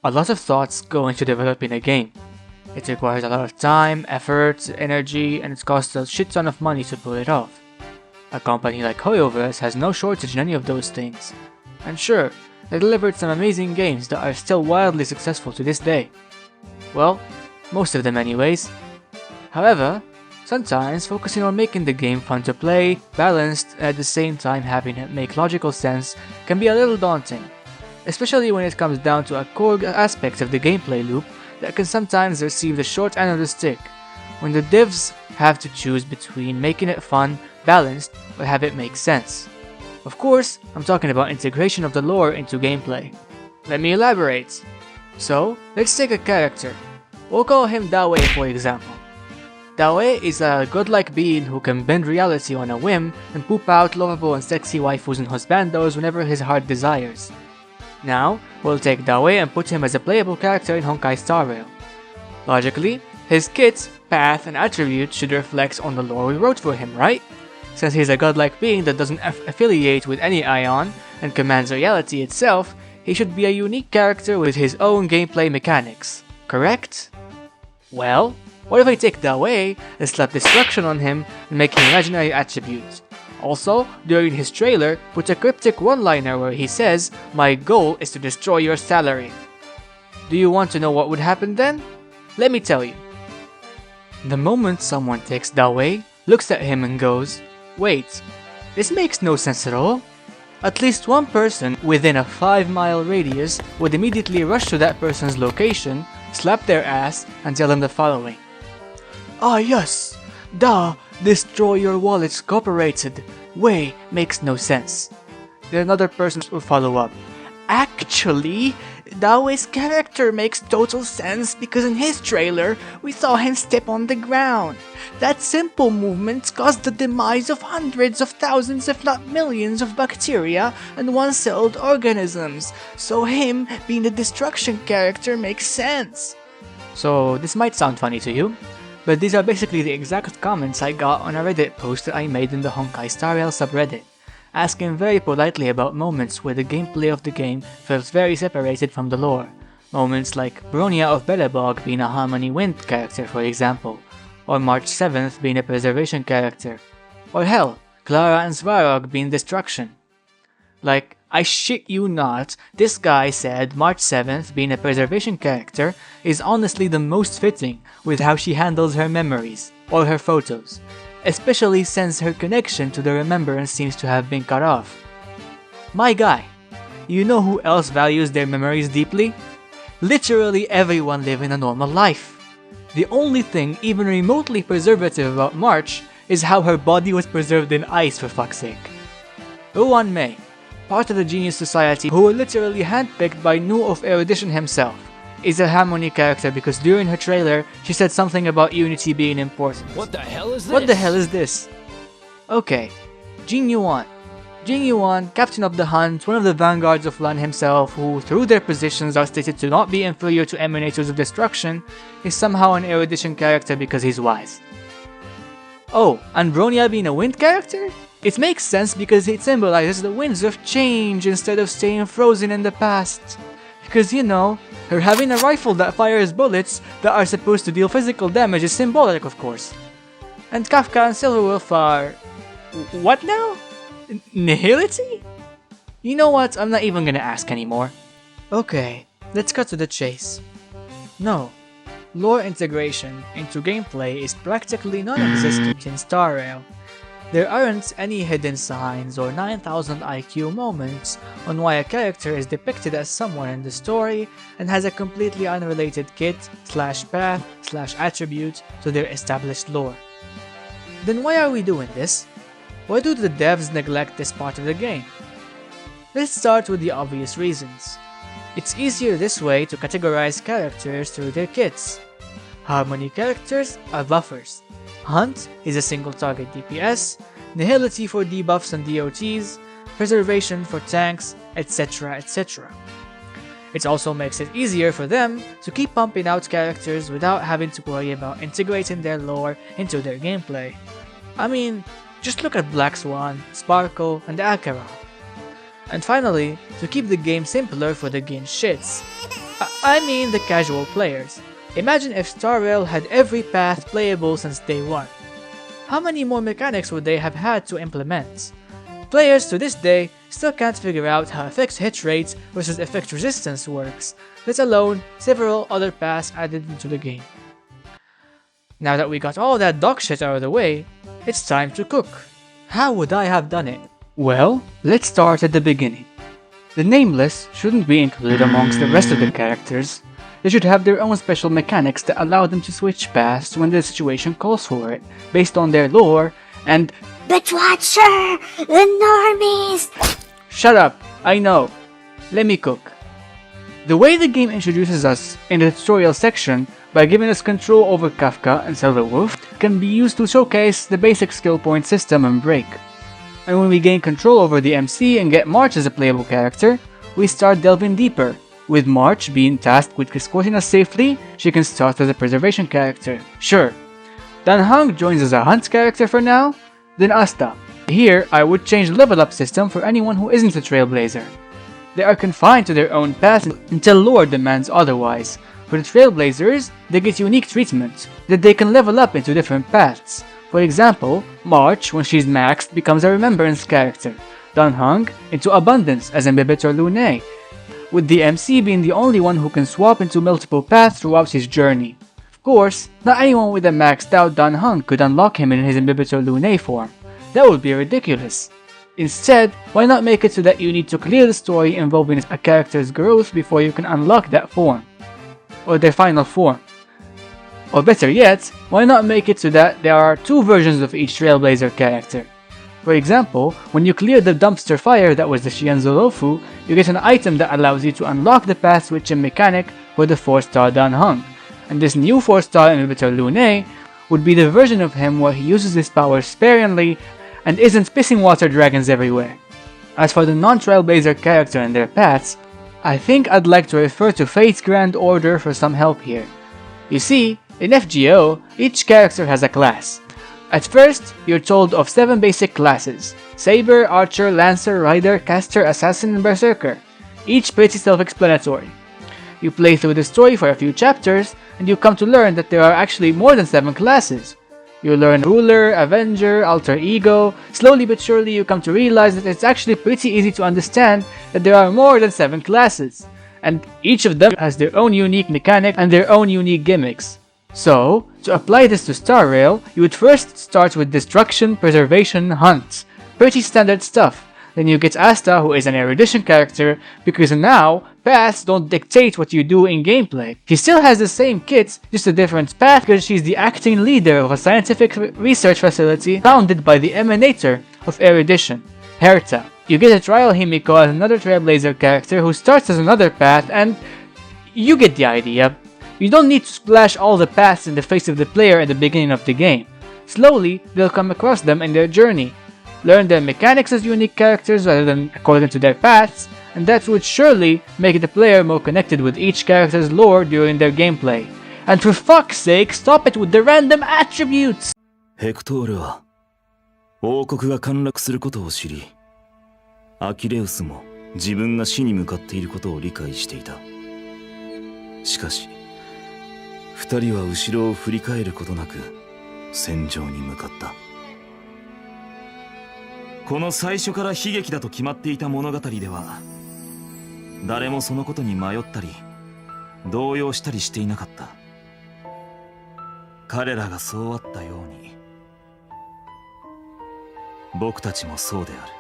A lot of thoughts go into developing a game. It requires a lot of time, effort, energy, and it costs a shit ton of money to pull it off. A company like Hoyoverse has no shortage in any of those things. And sure, they delivered some amazing games that are still wildly successful to this day. Well, most of them anyways. However, sometimes focusing on making the game fun to play, balanced, and at the same time having it make logical sense can be a little daunting. Especially when it comes down to a core aspect of the gameplay loop that can sometimes receive the short end of the stick, when the devs have to choose between making it fun, balanced, or have it make sense. Of course, I'm talking about integration of the lore into gameplay. Let me elaborate. So, let's take a character. We'll call him Dawe for example. Dawe is a godlike being who can bend reality on a whim and poop out lovable and sexy waifus and husbandos whenever his heart desires. Now, we'll take Dawe and put him as a playable character in Honkai Star Rail. Logically, his kit, path, and attributes should reflect on the lore we wrote for him, right? Since he's a godlike being that doesn't affiliate with any Ion and commands reality itself, he should be a unique character with his own gameplay mechanics, correct? Well, what if I take Dawe and slap destruction on him and make him imaginary attributes? Also, during his trailer, put a cryptic one-liner where he says, "My goal is to destroy your salary." Do you want to know what would happen then? Let me tell you. The moment someone takes Dawe, looks at him and goes, "Wait, this makes no sense at all," at least one person within a 5-mile radius would immediately rush to that person's location, slap their ass, and tell them the following. "Ah yes, Da, destroy your wallets cooperated. Way makes no sense." Then another person will follow up. "Actually, Dawe's character makes total sense because in his trailer, we saw him step on the ground. That simple movement caused the demise of hundreds of thousands if not millions of bacteria and one-celled organisms, so him being the destruction character makes sense." So this might sound funny to you, but these are basically the exact comments I got on a Reddit post that I made in the Honkai Star Rail subreddit, asking very politely about moments where the gameplay of the game felt very separated from the lore. Moments like Bronia of Belebog being a Harmony Wind character for example, or March 7th being a Preservation character, or hell, Clara and Svarog being Destruction. Like, I shit you not, this guy said March 7th being a Preservation character is honestly the most fitting with how she handles her memories, or her photos, especially since her connection to the remembrance seems to have been cut off. My guy, you know who else values their memories deeply? Literally everyone living a normal life. The only thing even remotely preservative about March is how her body was preserved in ice for fuck's sake. Uwan Mei, part of the Genius Society who were literally handpicked by Nu of Erudition himself, is a Harmony character because during her trailer, she said something about Unity being important. What the hell is this? What the hell is this? Okay, Jing Yuan. Jing Yuan, Captain of the Hunt, one of the vanguards of Lan himself, who through their positions are stated to not be inferior to Emanators of Destruction, is somehow an Erudition character because he's wise. Oh, and Bronia being a Wind character? It makes sense because it symbolizes the winds of change instead of staying frozen in the past. Because you know, her having a rifle that fires bullets that are supposed to deal physical damage is symbolic of course. And Kafka and Silverwolf are... what now? Nihility? You know what, I'm not even gonna ask anymore. Okay, let's cut to the chase. No, lore integration into gameplay is practically non-existent in Star Rail. There aren't any hidden signs or 9000 IQ moments on why a character is depicted as someone in the story and has a completely unrelated kit, path, attribute to their established lore. Then why are we doing this? Why do the devs neglect this part of the game? Let's start with the obvious reasons. It's easier this way to categorize characters through their kits. Harmony characters are buffers. Hunt is a single target DPS, Nihility for debuffs and DOTs, Preservation for tanks, etc, etc. It also makes it easier for them to keep pumping out characters without having to worry about integrating their lore into their gameplay. I mean, just look at Black Swan, Sparkle, and Akara. And finally, to keep the game simpler for the game shits. I mean the casual players. Imagine if Star Rail had every path playable since day one. How many more mechanics would they have had to implement? Players to this day still can't figure out how effect hit rates versus effect resistance works, let alone several other paths added into the game. Now that we got all that dog shit out of the way, it's time to cook. How would I have done it? Well, let's start at the beginning. The Nameless shouldn't be included amongst the rest of the characters. They should have their own special mechanics that allow them to switch paths when the situation calls for it, based on their lore and— But Watcher! The normies! Shut up! I know! Let me cook. The way the game introduces us in the tutorial section by giving us control over Kafka and Silverwolf can be used to showcase the basic skill point system and break. And when we gain control over the MC and get March as a playable character, we start delving deeper, with March being tasked with escorting us safely. She can start as a preservation character, sure. Dan Hung joins as a hunt character for now, then Asta. Here, I would change the level up system for anyone who isn't a Trailblazer. They are confined to their own path until lore demands otherwise. For the Trailblazers, they get unique treatment, that they can level up into different paths. For example, March, when she's maxed, becomes a Remembrance character, Dan Hung into Abundance as Imbibitor Lunae, with the MC being the only one who can swap into multiple paths throughout his journey. Of course, not anyone with a maxed out Dan Hung could unlock him in his Imbibitor Lunae form. That would be ridiculous. Instead, why not make it so that you need to clear the story involving a character's growth before you can unlock that form, or their final form? Or better yet, why not make it so that there are two versions of each Trailblazer character? For example, when you clear the dumpster fire that was the Shianzolofu, you get an item that allows you to unlock the path switching mechanic for the 4-star Dan Hung, and this new 4-star Inhibitor Lunae would be the version of him where he uses his powers sparingly and isn't pissing water dragons everywhere. As for the non-Trailblazer character and their paths, I think I'd like to refer to Fate's Grand Order for some help here. You see, in FGO, each character has a class. At first, you're told of 7 basic classes: Saber, Archer, Lancer, Rider, Caster, Assassin, and Berserker, each pretty self-explanatory. You play through the story for a few chapters, and you come to learn that there are actually more than 7 classes. You learn Ruler, Avenger, Alter Ego. Slowly but surely you come to realize that it's actually pretty easy to understand that there are more than 7 classes, and each of them has their own unique mechanic and their own unique gimmicks. So, to apply this to Star Rail, you would first start with Destruction, Preservation, Hunt. Pretty standard stuff. Then you get Asta, who is an erudition character, because now, paths don't dictate what you do in gameplay. She still has the same kit, just a different path because she's the acting leader of a scientific research facility founded by the emanator of erudition, Herta. You get a Trial Himiko as another Trailblazer character who starts as another path, and you get the idea. You don't need to splash all the paths in the face of the player at the beginning of the game. Slowly, they'll come across them in their journey. Learn their mechanics as unique characters rather than according to their paths, and that would surely make the player more connected with each character's lore during their gameplay. And for fuck's sake, stop it with the random attributes! ヘクトールは王国が陥落することを知り、アキレウスも自分が死に向かっていることを理解していた。しかし、二人は後ろを振り返ることなく戦場に向かった。この最初から悲劇だと決まっていた物語では、誰もそのことに迷ったり動揺したりしていなかった。彼らがそうあったように、僕たちもそうである。